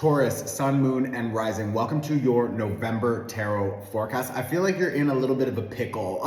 Taurus, Sun, Moon, and Rising. Welcome to your November tarot forecast. I feel like you're in a little bit of a pickle.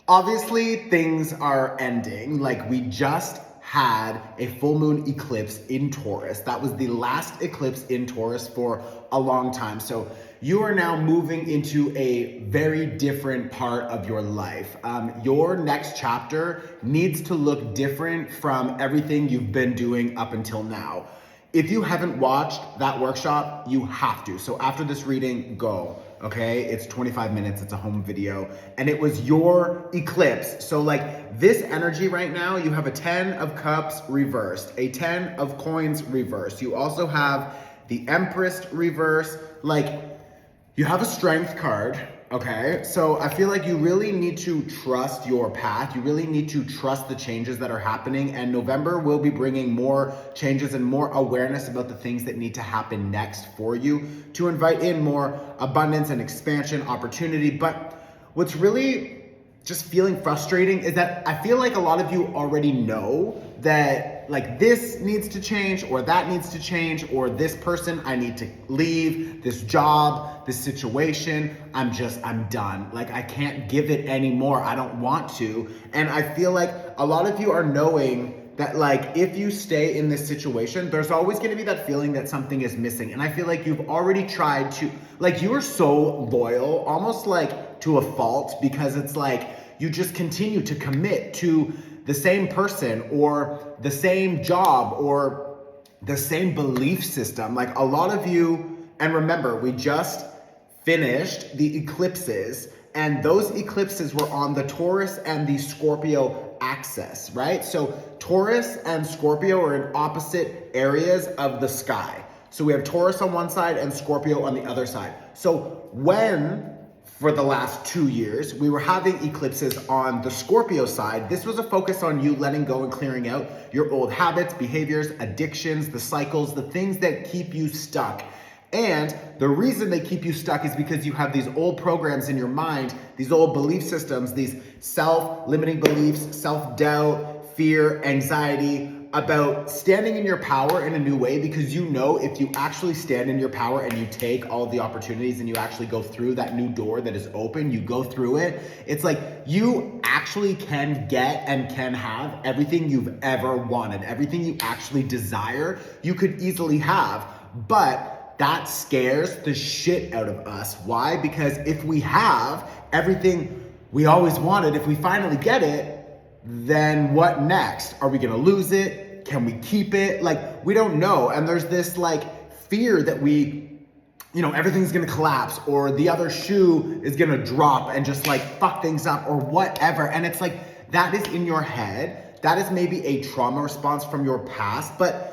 Obviously, things are ending. Like, we just had a full moon eclipse in Taurus. That was the last eclipse in Taurus for a long time. So you are now moving into a very different part of your life. Your next chapter needs to look different from everything you've been doing up until now. If you haven't watched that workshop, you have to. So after this reading, go, okay? It's 25 minutes, it's a home video, and it was your eclipse. So like this energy right now, you have a 10 of cups reversed, a 10 of coins reversed. You also have the Empress reversed. Like, you have a strength card, okay? So I feel like you really need to trust your path. You really need to trust the changes that are happening, and November will be bringing more changes and more awareness about the things that need to happen next for you to invite in more abundance and expansion, opportunity. But what's really just feeling frustrating is that I feel like a lot of you already know that like this needs to change, or that needs to change, or this person, I need to leave, this job, this situation, I'm done. Like, I can't give it anymore. I don't want to. And I feel like a lot of you are knowing that like if you stay in this situation, there's always going to be that feeling that something is missing. And I feel like you've already tried to, like, you are so loyal, almost like to a fault, because it's like you just continue to commit to the same person or the same job or the same belief system. Like, a lot of you, and remember, we just finished the eclipses, and those eclipses were on the Taurus and the Scorpio axis, right? So Taurus and Scorpio are in opposite areas of the sky. So we have Taurus on one side and Scorpio on the other side. So when, for the last 2 years, we were having eclipses on the Scorpio side, this was a focus on you letting go and clearing out your old habits, behaviors, addictions, the cycles, the things that keep you stuck. And the reason they keep you stuck is because you have these old programs in your mind, these old belief systems, these self-limiting beliefs, self-doubt, fear, anxiety about standing in your power in a new way. Because you know, if you actually stand in your power and you take all of the opportunities and you actually go through that new door that is open, you go through it, it's like you actually can get and can have everything you've ever wanted, everything you actually desire, you could easily have. But that scares the shit out of us. Why? Because if we have everything we always wanted, if we finally get it, then what next? Are we gonna lose it? Can we keep it? Like, we don't know. And there's this like fear that everything's gonna collapse, or the other shoe is gonna drop and just like fuck things up, or whatever. And it's like, that is in your head. That is maybe a trauma response from your past. But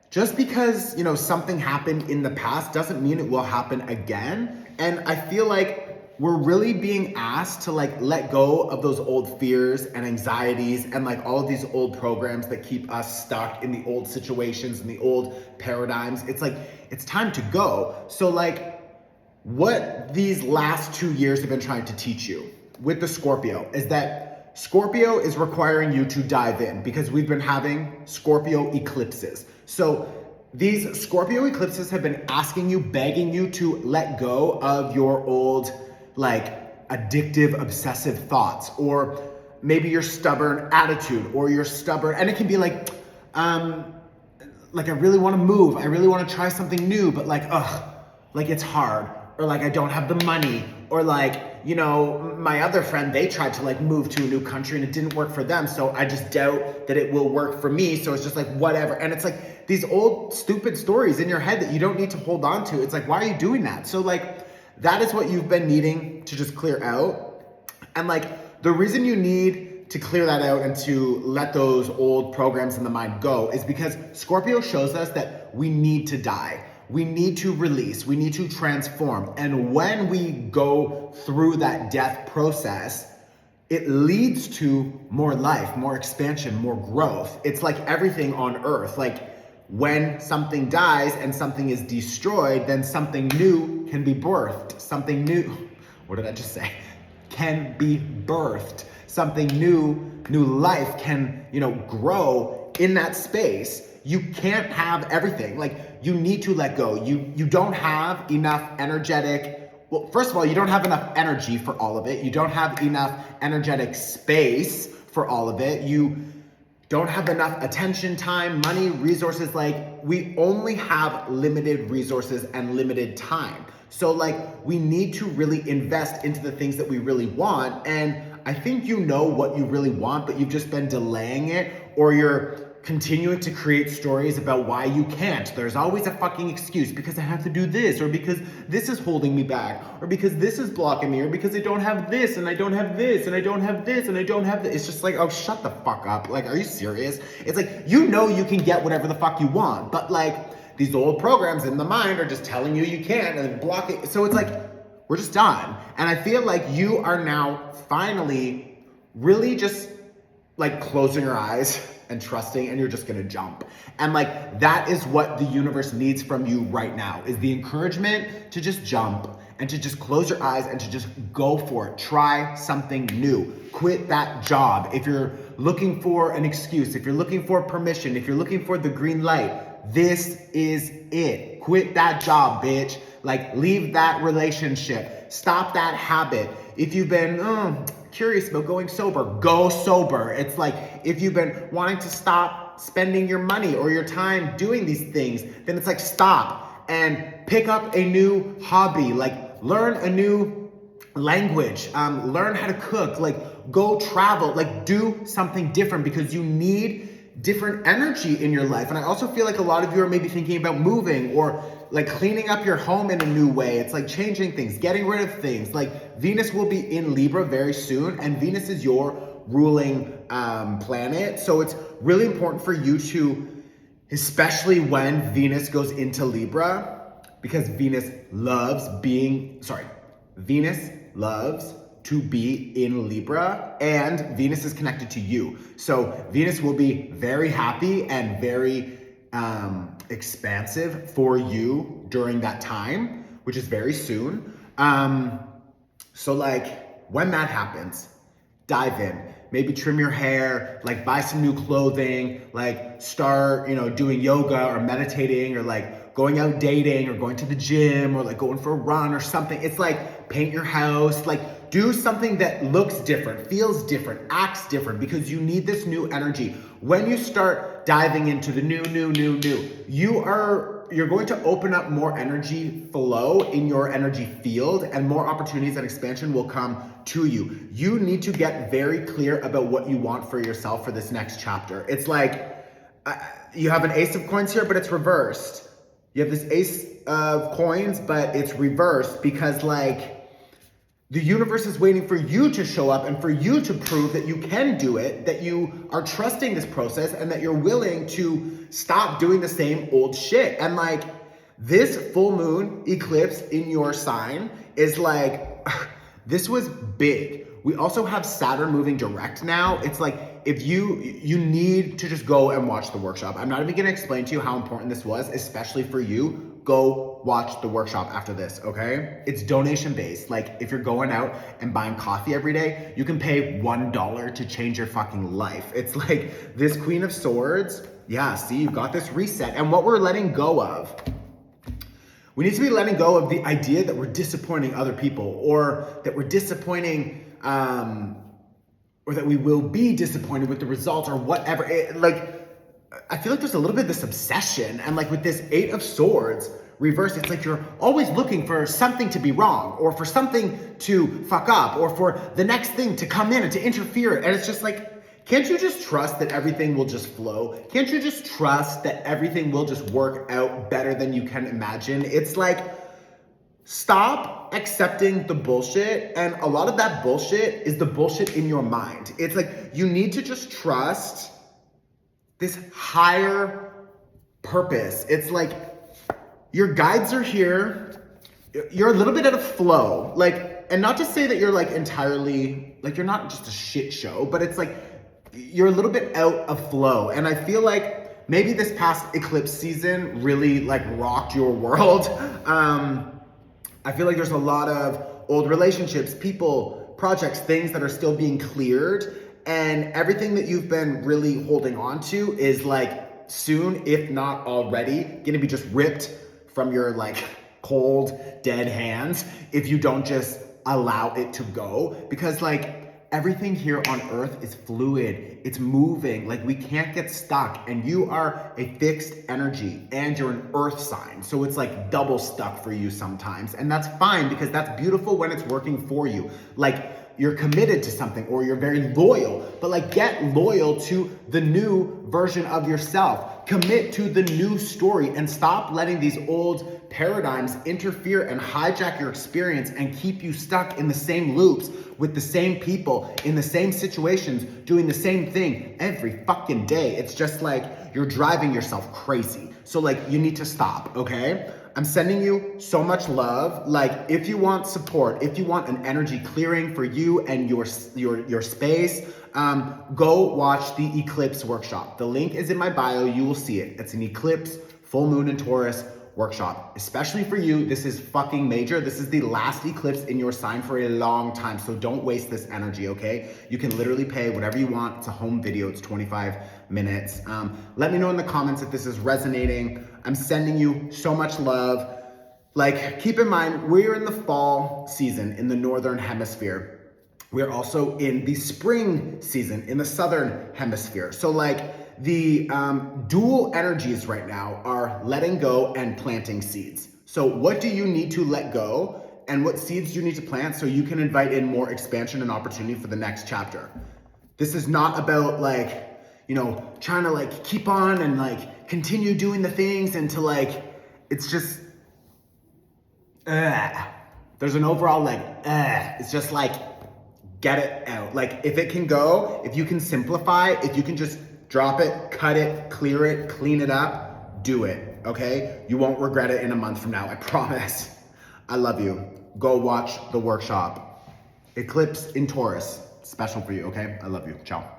just because, something happened in the past doesn't mean it will happen again. And I feel like we're really being asked to like let go of those old fears and anxieties and like all of these old programs that keep us stuck in the old situations and the old paradigms. It's like, it's time to go. So like, what these last 2 years have been trying to teach you with the Scorpio is that Scorpio is requiring you to dive in, because we've been having Scorpio eclipses. So these Scorpio eclipses have been asking you, begging you to let go of your old, like, addictive, obsessive thoughts, or maybe your stubborn attitude, or your stubborn, and it can be like I really want to move, I really want to try something new, but like, it's hard, or like I don't have the money, or like, my other friend, they tried to like move to a new country and it didn't work for them, so I just doubt that it will work for me, so it's just like whatever. And it's like these old stupid stories in your head that you don't need to hold on to. It's like, why are you doing that? So like, that is what you've been needing to just clear out. And like, the reason you need to clear that out and to let those old programs in the mind go is because Scorpio shows us that we need to die. We need to release, we need to transform. And when we go through that death process, it leads to more life, more expansion, more growth. It's like everything on earth. Like, when something dies and something is destroyed, then something new can be birthed. Something new, what did I just say? Can be birthed. Something new life can, grow in that space. you can't have everything. Like, you need to let go. You don't have enough energetic, well, first of all, you don't have enough energy for all of it. You don't have enough energetic space for all of it. You don't have enough attention, time, money, resources. Like, we only have limited resources and limited time. So like, we need to really invest into the things that we really want. And I think you know what you really want, but you've just been delaying it, or you're continuing to create stories about why you can't. There's always a fucking excuse, because I have to do this, or because this is holding me back, or because this is blocking me, or because I don't have this, and I don't have this, and I don't have this, and I don't have this. It's just like, oh, shut the fuck up. Like, are you serious? It's like, you know you can get whatever the fuck you want, but like, these old programs in the mind are just telling you you can't, and blocking. So it's like, we're just done. And I feel like you are now finally really just like closing your eyes and trusting, and you're just gonna jump. And like, that is what the universe needs from you right now, is the encouragement to just jump and to just close your eyes and to just go for it. Try something new. Quit that job. If you're looking for an excuse, if you're looking for permission, if you're looking for the green light, this is it. Quit that job, bitch. Like, leave that relationship. Stop that habit. If you've been curious about going sober, go sober. It's like, if you've been wanting to stop spending your money or your time doing these things, then it's like, stop and pick up a new hobby. Like, learn a new language, learn how to cook, like, go travel, like, do something different, because you need different energy in your life. And I also feel like a lot of you are maybe thinking about moving, or like cleaning up your home in a new way. It's like changing things, getting rid of things. Like, Venus will be in Libra very soon, and Venus is your ruling planet. So it's really important for you to, especially when Venus goes into Libra, because Venus loves to be in Libra, and Venus is connected to you. So Venus will be very happy and very expansive for you during that time, which is very soon. So like, when that happens, dive in. Maybe trim your hair, like buy some new clothing, like start, doing yoga or meditating, or like going out dating, or going to the gym, or like going for a run or something. It's like, paint your house, like do something that looks different, feels different, acts different, because you need this new energy. When you start diving into the new, you're going to open up more energy flow in your energy field, and more opportunities and expansion will come to you. You need to get very clear about what you want for yourself for this next chapter. It's like, you have an ace of coins here, but it's reversed. You have this ace of coins, but it's reversed, because like, the universe is waiting for you to show up and for you to prove that you can do it, that you are trusting this process, and that you're willing to stop doing the same old shit. And like, this full moon eclipse in your sign is like, this was big. We also have Saturn moving direct now. It's like, if you need to just go and watch the workshop. I'm not even gonna explain to you how important this was, especially for you. Go watch the workshop after this, okay? It's donation based. Like, if you're going out and buying coffee every day, you can pay $1 to change your fucking life. It's like, this Queen of Swords, yeah, see, you've got this reset. And what we're letting go of, we need to be letting go of the idea that we're disappointing other people, or that we're disappointing, or that we will be disappointed with the results, or whatever. I feel like there's a little bit of this obsession, and like with this Eight of Swords reversed, it's like you're always looking for something to be wrong, or for something to fuck up, or for the next thing to come in and to interfere. And it's just like, can't you just trust that everything will just flow? Can't you just trust that everything will just work out better than you can imagine? It's like, stop accepting the bullshit. And a lot of that bullshit is the bullshit in your mind. It's like, you need to just trust this higher purpose. It's like, your guides are here. You're a little bit out of flow. Like, and not to say that you're like entirely, like, you're not just a shit show, but it's like, you're a little bit out of flow. And I feel like maybe this past eclipse season really like rocked your world. I feel like there's a lot of old relationships, people, projects, things that are still being cleared. And everything that you've been really holding on to is like soon, if not already, gonna be just ripped from your like cold, dead hands if you don't just allow it to go. Because like everything here on earth is fluid, it's moving, like we can't get stuck, and you are a fixed energy and you're an earth sign. So it's like double stuck for you sometimes. And that's fine, because that's beautiful when it's working for you. Like you're committed to something or you're very loyal, but like get loyal to the new version of yourself. Commit to the new story and stop letting these old paradigms interfere and hijack your experience and keep you stuck in the same loops with the same people in the same situations doing the same thing every fucking day. It's just like you're driving yourself crazy. So like you need to stop, okay? I'm sending you so much love. Like if you want support, if you want an energy clearing for you and your space, go watch the eclipse workshop. The link is in my bio, you will see it. It's an eclipse, full moon in Taurus workshop. Especially for you, this is fucking major. This is the last eclipse in your sign for a long time, so don't waste this energy, okay? You can literally pay whatever you want. It's a home video, it's 25 minutes. Let me know in the comments if this is resonating. I'm sending you so much love. Like, keep in mind, we're in the fall season in the Northern Hemisphere. We're also in the spring season in the Southern Hemisphere. So like, the dual energies right now are letting go and planting seeds. So what do you need to let go and what seeds do you need to plant so you can invite in more expansion and opportunity for the next chapter? This is not about like, you know, trying to like keep on and like continue doing the things and to like, it's just, there's an overall like, it's just like, get it out. Like if it can go, if you can simplify, if you can just drop it, cut it, clear it, clean it up, do it, okay? You won't regret it in a month from now, I promise. I love you. Go watch the workshop. Eclipse in Taurus, special for you, okay? I love you, ciao.